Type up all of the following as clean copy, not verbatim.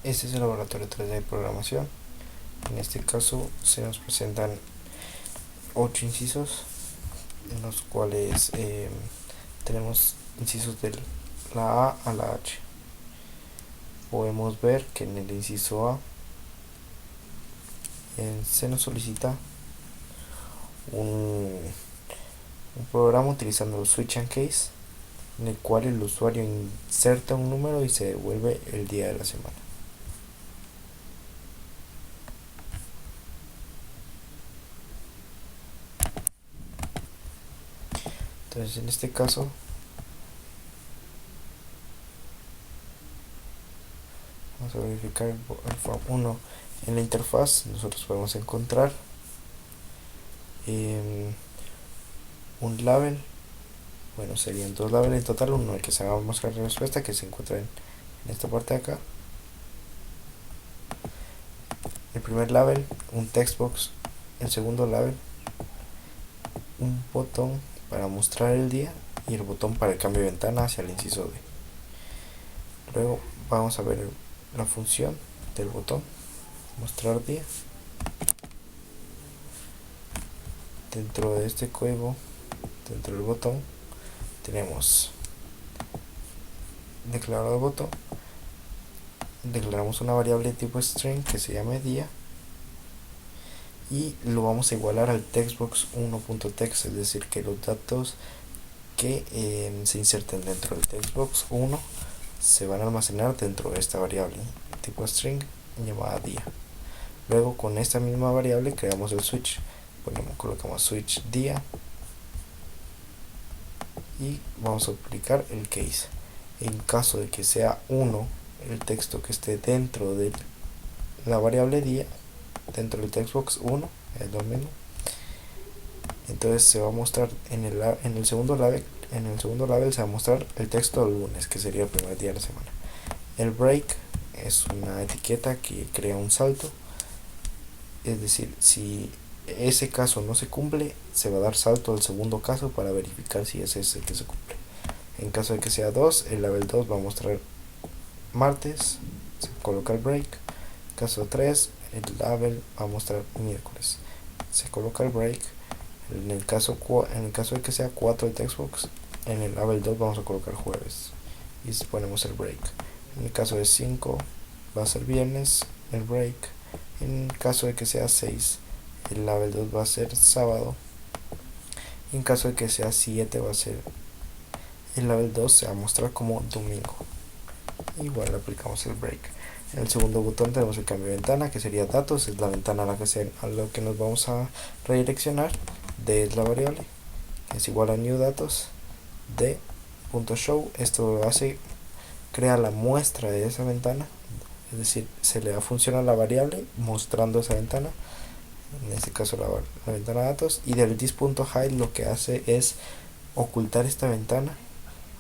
Este es el laboratorio 3D de programación. En este caso se nos presentan 8 incisos, en los cuales tenemos incisos de la A a la H. Podemos ver que en el inciso A se nos solicita un programa utilizando el switch and case, en el cual el usuario inserta un número y se devuelve el día de la semana. Entonces en este caso vamos a verificar el form 1. En la interfaz nosotros podemos encontrar un label. Bueno, serían dos labels en total, uno el que se va a mostrar la respuesta, que se encuentra en esta parte de acá. El primer label, un textbox. El segundo label, un botón para mostrar el día y el botón para el cambio de ventana hacia el inciso D. Luego vamos a ver la función del botón mostrar día. Dentro de este código, dentro del botón, tenemos declarado botón, declaramos una variable de tipo string que se llame día y lo vamos a igualar al textbox1.text, es decir, que los datos que se inserten dentro del textbox1 se van a almacenar dentro de esta variable tipo string llamada día. Luego con esta misma variable creamos el switch, colocamos switch día y vamos a aplicar el case. En caso de que sea 1 el texto que esté dentro de la variable día, dentro del textbox 1, es lo mismo, entonces se va a mostrar en el segundo label se va a mostrar el texto del lunes, que sería el primer día de la semana. El break es una etiqueta que crea un salto, es decir, si ese caso no se cumple, se va a dar salto al segundo caso para verificar si ese es el que se cumple. En caso de que sea 2, el label 2 va a mostrar martes, se coloca el break. Caso 3, el label va a mostrar miércoles, se coloca el break. En el caso de que sea 4 el textbox, en el label 2 vamos a colocar jueves y ponemos el break. En el caso de 5 va a ser viernes, el break. En el caso de que sea 6, el label 2 va a ser sábado. Y en caso de que sea 7 va a ser el label 2, se va a mostrar como domingo. Igual aplicamos el break. En el segundo botón tenemos el cambio de ventana, que sería datos, es la ventana a lo que nos vamos a redireccionar. D es la variable, es igual a new datos, d.show, esto crea la muestra de esa ventana, es decir, se le da función a la variable mostrando esa ventana, en este caso la ventana de datos, y del this.hide lo que hace es ocultar esta ventana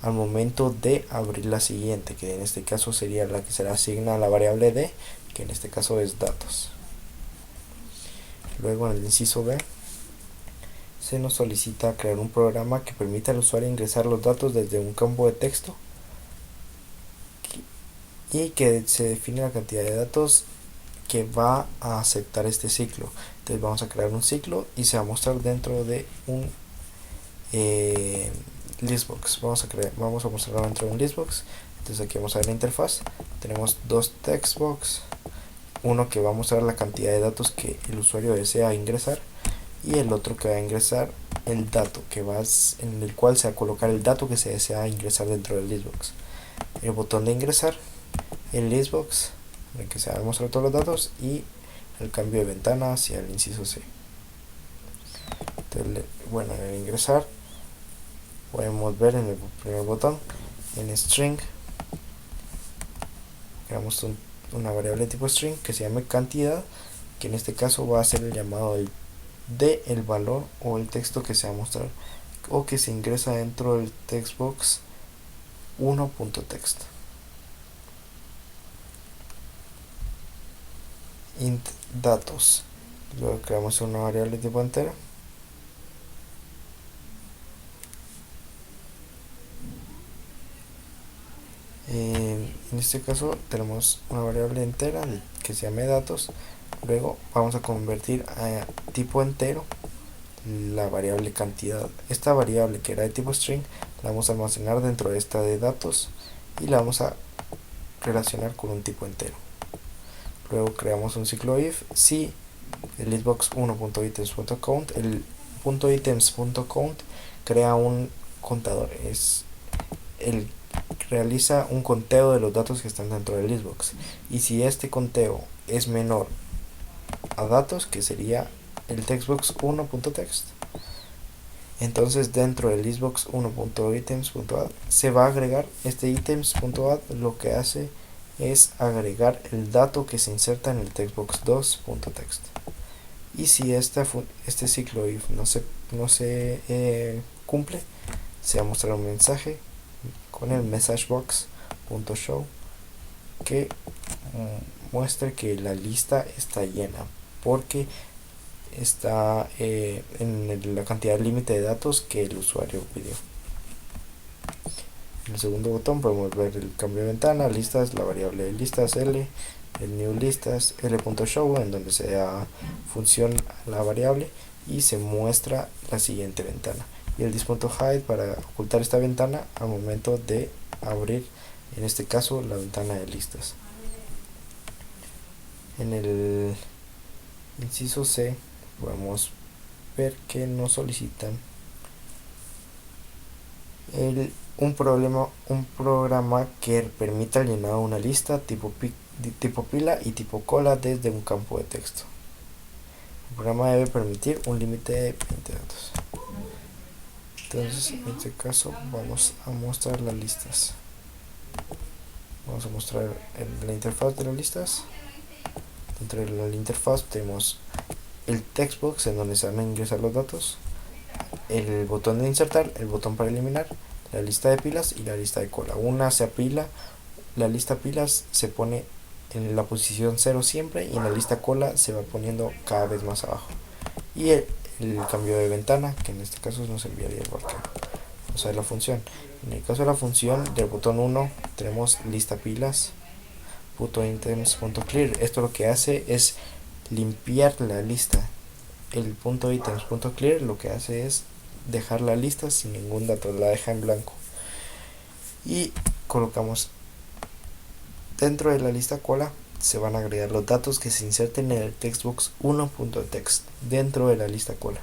al momento de abrir la siguiente, que en este caso sería la que se le asigna a la variable d, que en este caso es datos. Luego en el inciso B se nos solicita crear un programa que permita al usuario ingresar los datos desde un campo de texto y que se define la cantidad de datos que va a aceptar este ciclo. Entonces vamos a crear un ciclo y se va a mostrar dentro de un listbox. Vamos a mostrarlo dentro de un listbox. Entonces aquí vamos a ver la interfaz. Tenemos dos textbox, uno que va a mostrar la cantidad de datos que el usuario desea ingresar y el otro que va a ingresar el dato en el cual se va a colocar el dato que se desea ingresar dentro del listbox. El botón de ingresar, el listbox en el que se van a mostrar todos los datos y el cambio de ventana hacia el inciso C. Entonces, bueno, en el ingresar podemos ver en el primer botón, en string creamos una variable tipo string que se llame cantidad, que en este caso va a ser el llamado de el valor o el texto que se va a mostrar o que se ingresa dentro del textbox 1.text. Int datos, luego creamos una variable tipo entera En este caso tenemos una variable entera que se llame datos. Luego vamos a convertir a tipo entero la variable cantidad. Esta variable que era de tipo string la vamos a almacenar dentro de esta de datos y la vamos a relacionar con un tipo entero. Luego creamos un ciclo if si el listbox1.items.count, el .items.count crea un contador, es el realiza un conteo de los datos que están dentro del listbox, y si este conteo es menor a datos, que sería el textbox1.text, entonces dentro del listbox1.items.add se va a agregar este items.add. Lo que hace es agregar el dato que se inserta en el textbox2.text, y si este ciclo if no se cumple, se va a mostrar un mensaje con el messagebox.show que muestre que la lista está llena, porque está en la cantidad límite de datos que el usuario pidió. En el segundo botón podemos ver el cambio de ventana, listas, la variable de listas L, el new listas, l.show, en donde se da función a la variable y se muestra la siguiente ventana, y el this.hide para ocultar esta ventana al momento de abrir, en este caso, la ventana de listas. En el inciso C podemos ver que nos solicitan un programa que permita el llenado de una lista tipo pila y tipo cola desde un campo de texto. El programa debe permitir un límite de 20 datos. Entonces, en este caso vamos a mostrar las listas. Vamos a mostrar la interfaz de las listas. Dentro de la interfaz tenemos el textbox, en donde se van a ingresar los datos, el botón de insertar, el botón para eliminar, la lista de pilas y la lista de cola. Una se apila, la lista pilas se pone en la posición 0 siempre, y en la lista cola se va poniendo cada vez más abajo. Y el cambio de ventana, que en este caso nos enviaría el parqueo. Vamos a ver la función. En el caso de la función del botón 1 tenemos lista pilas .items.clear. Esto lo que hace es limpiar la lista. El .items.clear lo que hace es dejar la lista sin ningún dato, la deja en blanco. Y colocamos dentro de la lista cola, se van a agregar los datos que se inserten en el textbox1.text dentro de la lista cola.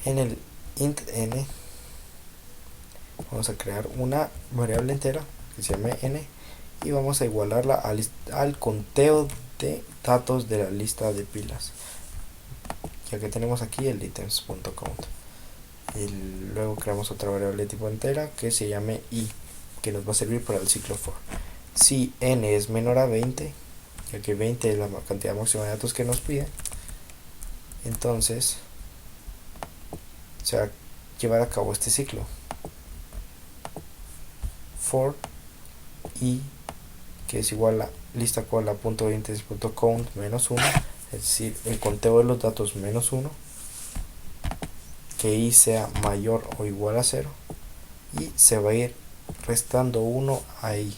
En el int n vamos a crear una variable entera que se llame n, y vamos a igualarla al conteo de datos de la lista de pilas, ya que tenemos aquí el items.count. Y luego creamos otra variable de tipo entera que se llame i, que nos va a servir para el ciclo for. Si n es menor a 20, ya que 20 es la cantidad máxima de datos que nos pide, entonces se va a llevar a cabo este ciclo for i, que es igual a lista cola.items.count menos 1, es decir, el conteo de los datos menos 1, que i sea mayor o igual a 0, y se va a ir restando 1 a i.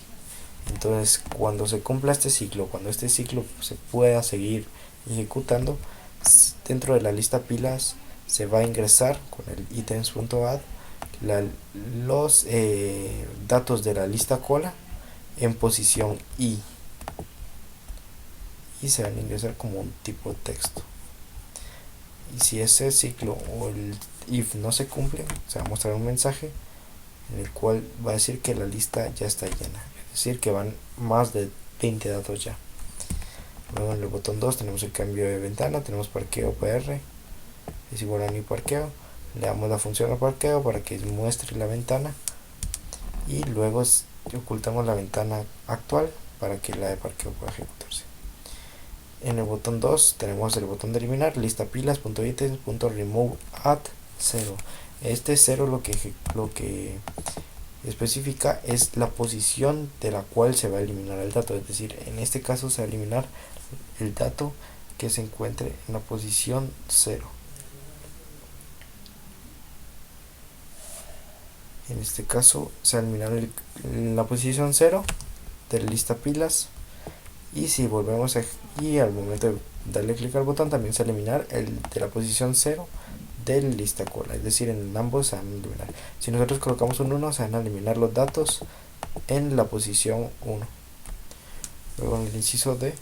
Entonces, cuando se cumpla este ciclo, cuando este ciclo se pueda seguir ejecutando, dentro de la lista pilas se va a ingresar con el items.add los datos de la lista cola en posición i, y se van a ingresar como un tipo de texto. Y si ese ciclo o el if no se cumple, se va a mostrar un mensaje en el cual va a decir que la lista ya está llena, es decir, que van más de 20 datos ya. Luego en el botón 2 tenemos el cambio de ventana, tenemos parqueo pr es igual a new parqueo, le damos la función a parqueo para que muestre la ventana, y luego ocultamos la ventana actual para que la de parqueo pueda ejecutarse. En el botón 2 tenemos el botón de eliminar, lista pilas.items.remove at 0. Este 0 lo que especifica es la posición de la cual se va a eliminar el dato, es decir, en este caso se va a eliminar el dato que se encuentre en la posición 0. En este caso se va a eliminar la posición 0 de la lista pilas, y si volvemos y al momento de darle clic al botón también se va a eliminar el de la posición 0 de la lista cola, es decir, en ambos se van a eliminar. Si nosotros colocamos un 1 se van a eliminar los datos en la posición 1. Luego en el inciso D,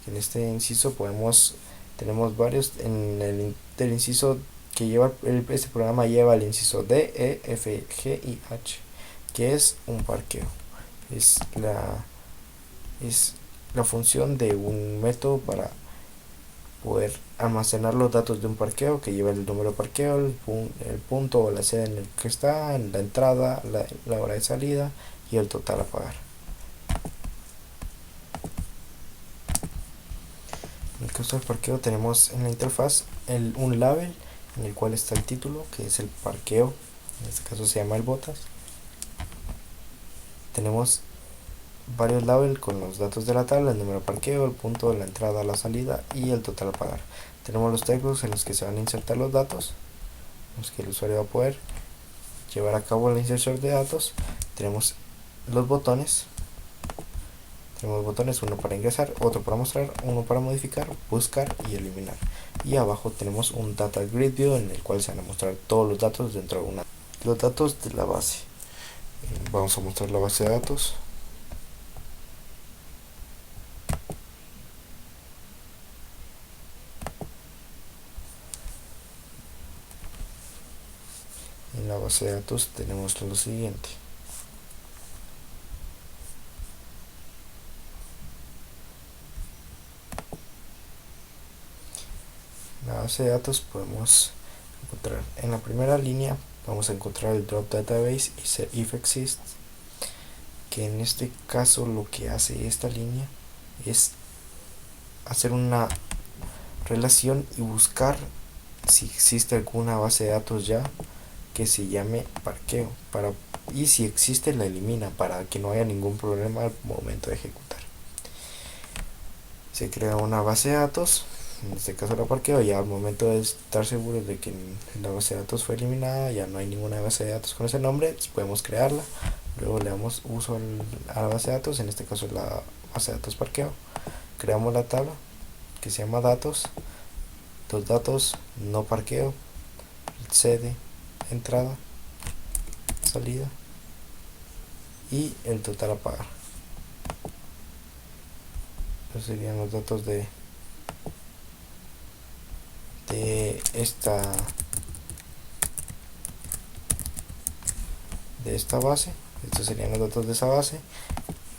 en este inciso tenemos varios, en el inciso que lleva este programa lleva el inciso D, E, F, G y H, que es un parqueo. Es la función de un método para poder almacenar los datos de un parqueo, que lleva el número de parqueo, el punto o la sede en el que está, en la entrada, la hora de salida y el total a pagar. En el caso del parqueo tenemos en la interfaz un label en el cual está el título, que es el parqueo, en este caso se llama el botas. Tenemos varios labels con los datos de la tabla, el número de parqueo, el punto de la entrada, la salida y el total a pagar. Tenemos los textos en los que se van a insertar los datos, en los que el usuario va a poder llevar a cabo la inserción de datos. Tenemos los botones. Tenemos botones, uno para ingresar, otro para mostrar, uno para modificar, buscar y eliminar. Y abajo tenemos un data grid view en el cual se van a mostrar todos los datos dentro de los datos de la base. Vamos a mostrar la base de datos. En la base de datos tenemos lo siguiente. En la base de datos podemos encontrar en la primera línea, vamos a encontrar el drop database y set if exists, que en este caso lo que hace esta línea es hacer una relación y buscar si existe alguna base de datos ya que se llame parqueo, y si existe la elimina para que no haya ningún problema al momento de ejecutar. Se crea una base de datos, en este caso la parqueo, ya al momento de estar seguros de que la base de datos fue eliminada, ya no hay ninguna base de datos con ese nombre, podemos crearla. Luego le damos uso a la base de datos, en este caso la base de datos parqueo. Creamos la tabla que se llama datos, los datos no parqueo, sede, entrada, salida y el total a pagar. Estos serían los datos de esta base. Estos serían los datos de esa base,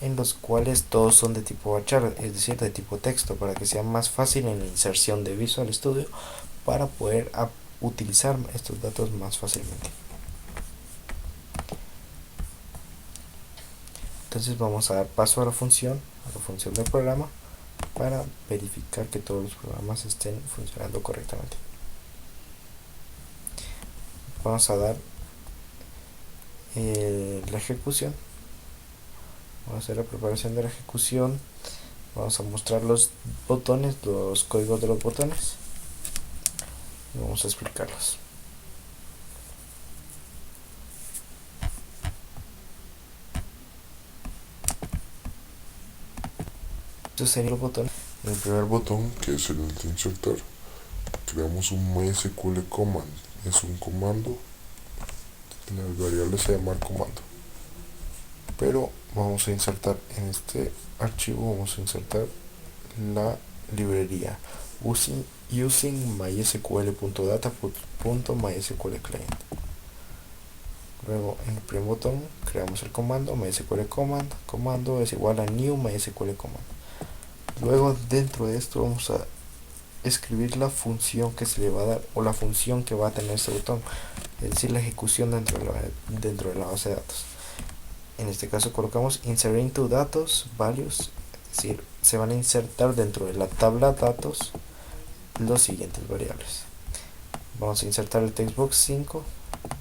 en los cuales todos son de tipo varchar, es decir, de tipo texto, para que sea más fácil en la inserción de Visual Studio para poder utilizar estos datos más fácilmente. Entonces vamos a dar paso a la función del programa, para verificar que todos los programas estén funcionando correctamente. Vamos a dar la ejecución. Vamos a hacer la preparación de la ejecución. Vamos a mostrar los botones, los códigos de los botones, y vamos a explicarlos. Estos serían los botones. En el primer botón, que es el de insertar, creamos un MySQL command. Es un comando, la variable se llama comando, pero vamos a insertar en este archivo, vamos a insertar la librería using mysql.data.mysql client. Luego en el primer botón creamos el comando mysql command, comando es igual a new mysql command. Luego dentro de esto vamos a escribir la función que se le va a dar, o la función que va a tener este botón, es decir, la ejecución dentro de la base de datos. En este caso colocamos insert into datos values, es decir, se van a insertar dentro de la tabla datos los siguientes variables. Vamos a insertar el textbox 5,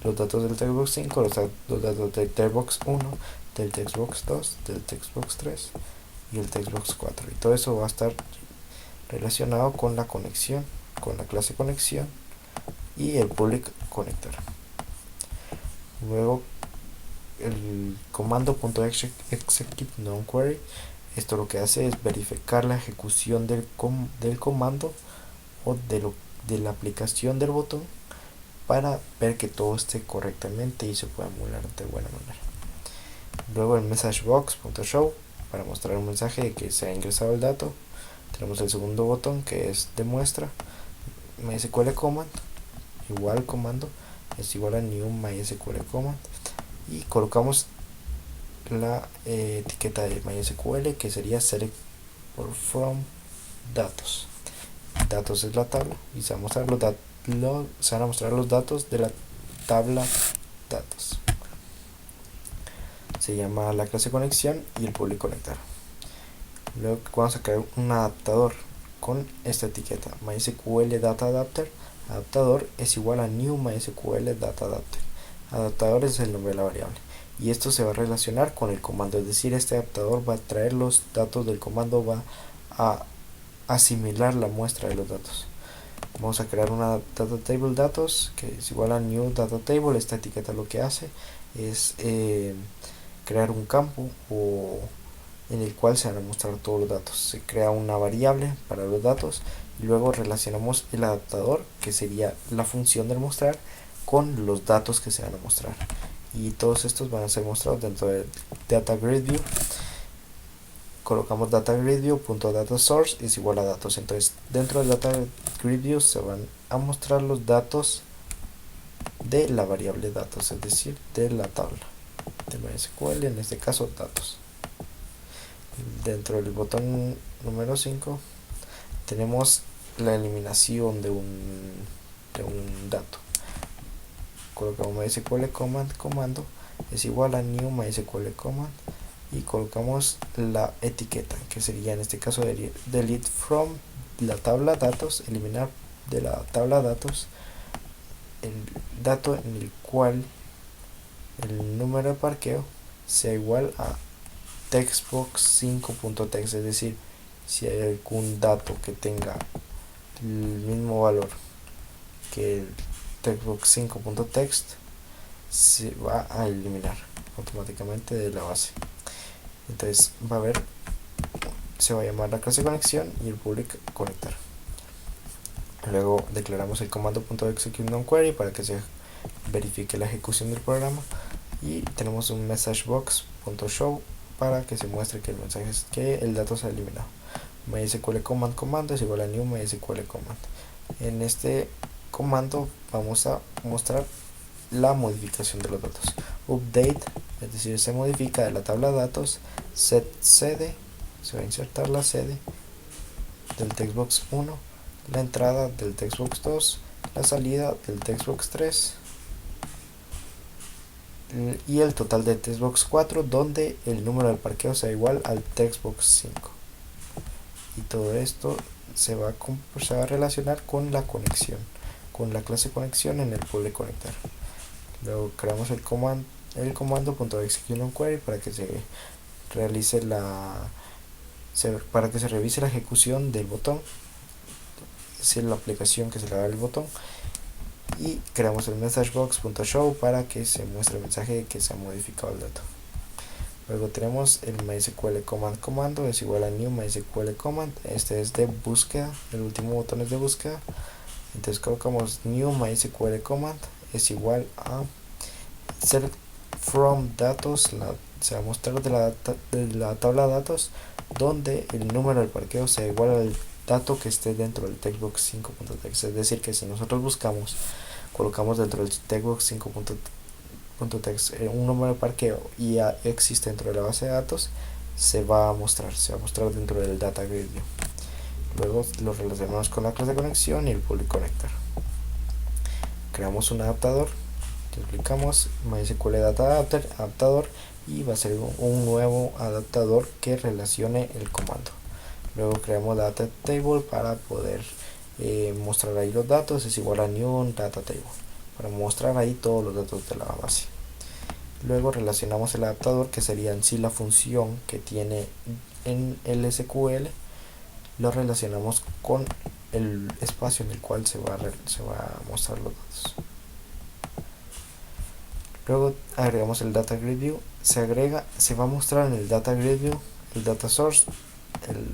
los datos del textbox 5, los datos del textbox 1, del textbox 2, del textbox 3 y el textbox 4, y todo eso va a estar relacionado con la conexión, con la clase conexión y el public connector. Luego el comando .execute non-query, esto lo que hace es verificar la ejecución del comando o de la aplicación del botón para ver que todo esté correctamente y se pueda emular de buena manera. Luego el messagebox.show para mostrar un mensaje de que se ha ingresado el dato. Tenemos el segundo botón que es de muestra, MySQL command, igual comando es igual a new MySQL command, y colocamos la etiqueta de MySQL que sería select from datos. Datos es la tabla y se van a mostrar los datos de la tabla datos. Se llama la clase conexión y el public conectar. Luego vamos a crear un adaptador con esta etiqueta MySQL data adapter. Adaptador es igual a new MySQL data adapter. Adaptador es el nombre de la variable y esto se va a relacionar con el comando, es decir, este adaptador va a traer los datos del comando, va a asimilar la muestra de los datos. Vamos a crear una data table datos que es igual a new data table. Esta etiqueta lo que hace es crear un campo en el cual se van a mostrar todos los datos. Se crea una variable para los datos y luego relacionamos el adaptador, que sería la función del mostrar, con los datos que se van a mostrar, y todos estos van a ser mostrados dentro del data grid view. Colocamos data grid view.data source es igual a datos. Entonces dentro del data grid view se van a mostrar los datos de la variable datos, es decir, de la tabla de MySQL, en este caso datos. Dentro del botón número 5 tenemos la eliminación de un dato. Colocamos MySQL comando es igual a new MySQL command y colocamos la etiqueta que sería en este caso delete from la tabla datos, eliminar de la tabla datos el dato en el cual el número de parqueo sea igual a textbox5.text, es decir, si hay algún dato que tenga el mismo valor que el textbox5.text se va a eliminar automáticamente de la base. Entonces se va a llamar la clase conexión y el public conectar. Luego declaramos el comando .execute non-query para que se verifique la ejecución del programa, y tenemos un messagebox.show para que se muestre que el mensaje es que el dato se ha eliminado. MySQL command comando es igual a new MySQL command. En este comando vamos a mostrar la modificación de los datos. Update, es decir, se modifica de la tabla de datos. Set sede, se va a insertar la sede del textbox 1, la entrada del textbox 2, la salida del textbox 3 y el total del textbox 4, donde el número del parqueo sea igual al textbox 5. Y todo esto se va a relacionar con la conexión, con la clase conexión en el public conectar. Luego creamos el comando .execute non-query para que se realice para que se revise la ejecución del botón, es decir, la aplicación que se le da al botón, y creamos el messagebox.show para que se muestre el mensaje de que se ha modificado el dato. Luego tenemos el MySQL command comando es igual a new MySQL command. Este es de búsqueda, el último botón es de búsqueda. Entonces colocamos new MySQL command es igual a select from datos, se va a mostrar de la tabla de datos donde el número del parqueo sea igual al dato que esté dentro del textbox5.text. Es decir, que si nosotros colocamos dentro del textbox5.text un número de parqueo y ya existe dentro de la base de datos, se va a mostrar dentro del data grid view. Luego lo relacionamos con la clase de conexión y el public conectar. Creamos un adaptador, explicamos MySQL data adaptador, y va a ser un nuevo adaptador que relacione el comando. Luego creamos data table para poder mostrar ahí los datos, es igual a new data table para mostrar ahí todos los datos de la base. Luego relacionamos el adaptador, que sería en sí la función que tiene en el SQL, lo relacionamos con el espacio en el cual se va a mostrar los datos. Luego agregamos el data grid view, se va a mostrar en el data grid view el data source,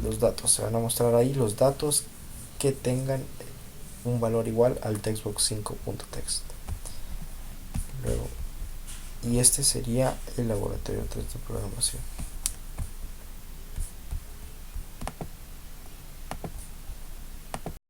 los datos, se van a mostrar ahí los datos que tengan un valor igual al textbox 5.text. Luego, y este sería el laboratorio 3 de programación.